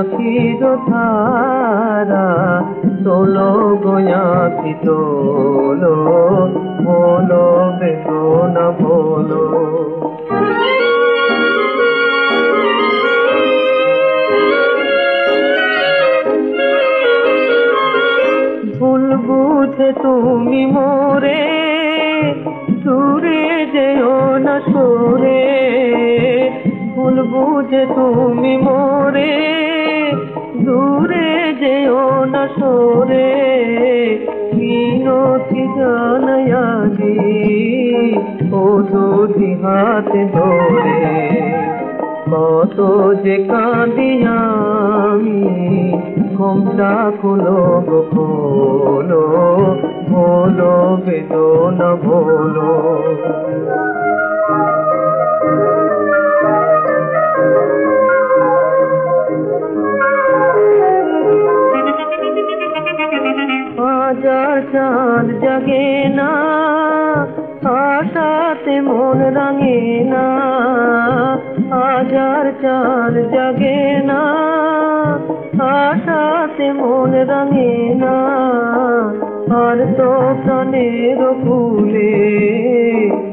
আখির ধারা তোলো গোয়াকি তোলো বলো বেদনা বলো ভুল বুঝে তুমি মোরে দূরে যেও না সরে ভুল বুঝে তুমি মোরে দূরে যেও না সরে মিনতি জানায়াদি ও দুধি হাতে ধরে কত যে কাঁদি আমি ঘুমটা খুলো গো খোলো বলো বেদনা বলো হাজার চাঁদ জাগে না আশাতে মন রাঙে না হাজার চাঁদ জাগে না আশাতে মন রাঙে না আর তো প্রাণের ফুলে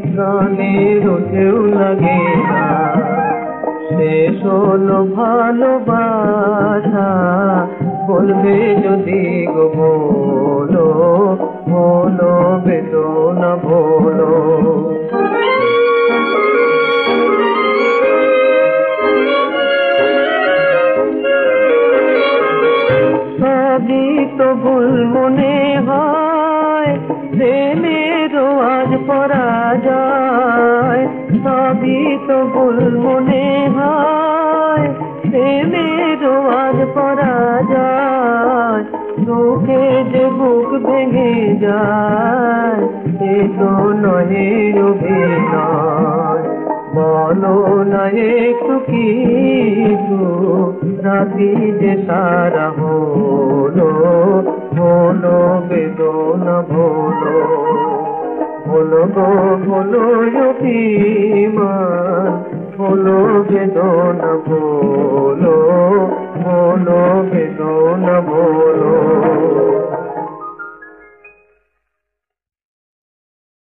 প্রাণের ঢেউ লাগে না শেষ হলো ভালোবাসা বলবে যদি গো বলো বলো বেদনা বলো সবই তো ভুল মনে হয় প্রেমের আজ পরাজয় সবই তো ভুল মনে হয় প্রেমের আজ পরাজয় দুঃখে যে বুক ভেঙে যায় সে তো নহে অভিনয় বলো না একটু কিছু রাতি যে সারা হলো বলো বেদনা বলো বলো গো বলো অভিমান বলো বেদনা বলো বলো